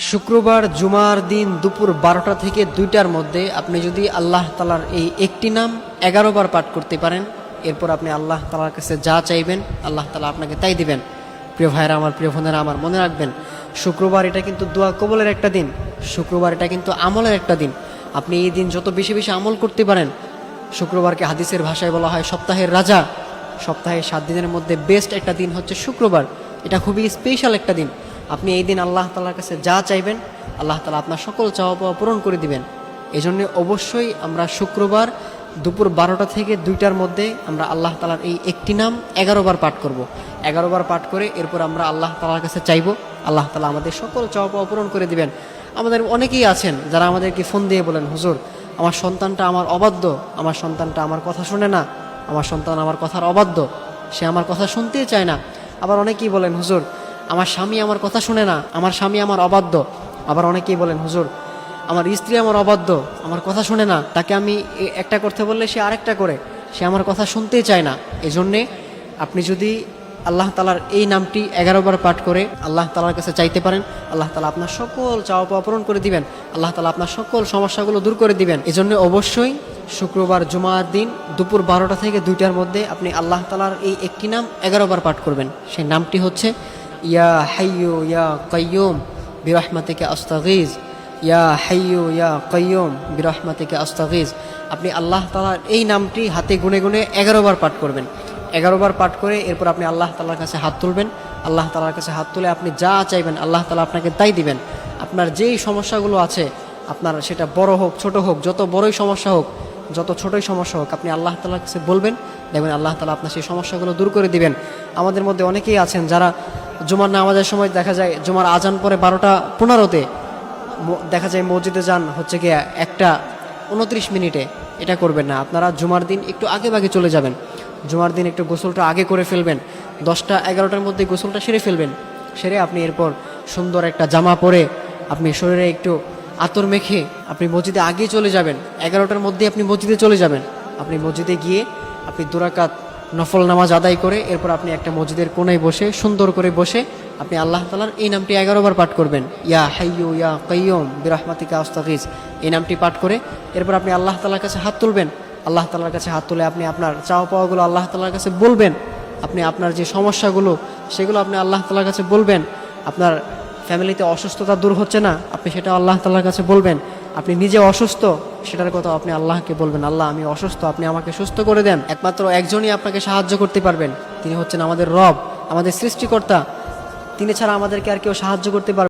শুক্রবার জুমার দিন দুপুর 12টা থেকে 2টার মধ্যে আপনি যদি আল্লাহ তাআলার এই একটি নাম 11 বার পাঠ করতে পারেন, এরপর আপনি আল্লাহ তাআলার কাছে যা চাইবেন আল্লাহ তাআলা আপনাকে তাই দিবেন। প্রিয় ভাইরা আমার, প্রিয় বোনেরা আমার, মনে রাখবেন শুক্রবার এটা কিন্তু দোয়া কবুলের একটা দিন। শুক্রবার এটা কিন্তু আমলের একটা দিন। আপনি এই দিন যত বেশি বেশি আমল করতে পারেন, শুক্রবারকে হাদিসের ভাষায় বলা হয় সপ্তাহের রাজা। সপ্তাহে 7 দিনের মধ্যে বেস্ট একটা দিন হচ্ছে শুক্রবার। এটা খুবই স্পেশাল একটা দিন। আপনি এই দিন আল্লাহ তাআলার কাছে যা চাইবেন আল্লাহ তাআলা আপনার সকল চাওয়া পাওয়া পূরণ করে দিবেন। এই জন্য অবশ্যই আমরা শুক্রবার দুপুর 12টা থেকে 2টার মধ্যে আমরা আল্লাহ তাআলার এই একটি নাম 11 বার পাঠ করব। 11 বার পাঠ করে এরপর আমরা আল্লাহ তাআলার কাছে চাইব, আল্লাহ তাআলা আমাদের সকল চাওয়া পাওয়া পূরণ করে দিবেন। আমাদের অনেকেই আছেন যারা আমাদেরকে ফোন দিয়ে বলেন, হুজুর আমার সন্তানটা আমার অবাধ্য, আমার সন্তানটা আমার কথা শুনে না, আমার সন্তান আমার কথার অবাধ্য, সে আমার কথা শুনতেই চায় না। আবার অনেকেই বলেন, হুজুর আমার স্বামী আমার কথা শুনে না, আমার স্বামী আমার অবাধ্য। আবার অনেকেই বলেন, হুজুর আমার স্ত্রী আমার অবাধ্য, আমার কথা শুনে না, তাকে আমি একটা করতে বললে সে আরেকটা করে, সে আমার কথা শুনতেই চায় না। এই জন্যে আপনি যদি আল্লাহ তাআলার এই নামটি 11 বার পাঠ করে আল্লাহ তাআলার কাছে চাইতে পারেন, আল্লাহ তাআলা আপনার সকল চাওয়া পাওয়া পূরণ করে দিবেন। আল্লাহ তাআলা আপনার সকল সমস্যাগুলো দূর করে দিবেন। এই জন্য অবশ্যই শুক্রবার জুমার দিন দুপুর 12টা থেকে 2টার মধ্যে আপনি আল্লাহ তাআলার এই একটি নাম 11 বার পাঠ করবেন। সেই নামটি হচ্ছে ইয়া হাইয়ু ইয়া কাইয়ুম বিরহমাতিকা আস্তাগীজ, ইয়া হাইয়ু ইয়া কাইয়ুম বিরহমাতিকা আস্তাগীজ। আপনি আল্লাহ তাআলার এই নামটি হাতে গুনে গুনে 11 বার পাঠ করবেন। 11 বার পাঠ করে এরপর আপনি আল্লাহ তাআলার কাছে হাত তুলবেন। আল্লাহ তাআলার কাছে হাত তুলে আপনি যা চাইবেন আল্লাহ তাআলা আপনাকে তাই দিবেন। আপনার যেই সমস্যাগুলো আছে, আপনার সেটা বড় হোক ছোট হোক, যত বড়ই সমস্যা হোক, যত ছোটই সমস্যা হোক, আপনি আল্লাহ তাআলার কাছে বলবেন, দেখবেন আল্লাহ তাআলা আপনার সেই সমস্যাগুলো দূর করে দিবেন। আমাদের মধ্যে অনেকেই আছেন যারা জুমার নামাজের সময় দেখা যায় জুমার আজান পরে 12টা 15-তে দেখা যায় মসজিদে যান হচ্ছে কি 1টা 29 মিনিটে। এটা করবেন না। আপনারা জুমার দিন একটু আগে ভাগে চলে যাবেন। জুমার দিন একটু গোসলটা আগে করে ফেলবেন। 10টা 11টার মধ্যে গোসলটা সেরে ফেলবেন। সেরে আপনি এরপর সুন্দর একটা জামা পরে আপনি শরীরে একটু আতর মেখে আপনি মসজিদে আগে চলে যাবেন। 11টার মধ্যে আপনি মসজিদে চলে যাবেন। আপনি মসজিদে গিয়ে আপনি 2 রাকাত নফল নামাজ আদায় করে এরপর আপনি একটা মসজিদের কোণায় বসে সুন্দর করে বসে আপনি আল্লাহ তাআলার এই নামটি 11 বার পাঠ করবেন। ইয়া হাইয়ু ইয়া কাইয়ুম বিরহমাতিকা আস্তাগীজ, এই নামটি পাঠ করে এরপর আপনি আল্লাহ তাআলার কাছে হাত তুলবেন। আল্লাহ তাআলার কাছে হাত তুলে আপনি আপনার চাওয়া পাওয়াগুলো আল্লাহ তাআলার কাছে বলবেন। আপনি আপনার যে সমস্যাগুলো সেগুলো আপনি আল্লাহ তাআলার কাছে বলবেন। আপনার ফ্যামিলিতে অসুস্থতা দূর হচ্ছে না, আপনি সেটা আল্লাহ তাআলার কাছে বলবেন। আপনি নিজে অসুস্থ, সেটার কথা আপনি আল্লাহকে বলবেন, আল্লাহ আমি অসুস্থ, আপনি আমাকে সুস্থ করে দেন। একমাত্র একজনই আপনাকে সাহায্য করতে পারবেন, তিনি হচ্ছেন আমাদের রব, আমাদের সৃষ্টিকর্তা। তিনি ছাড়া আমাদেরকে আর কেউ সাহায্য করতে পারবেন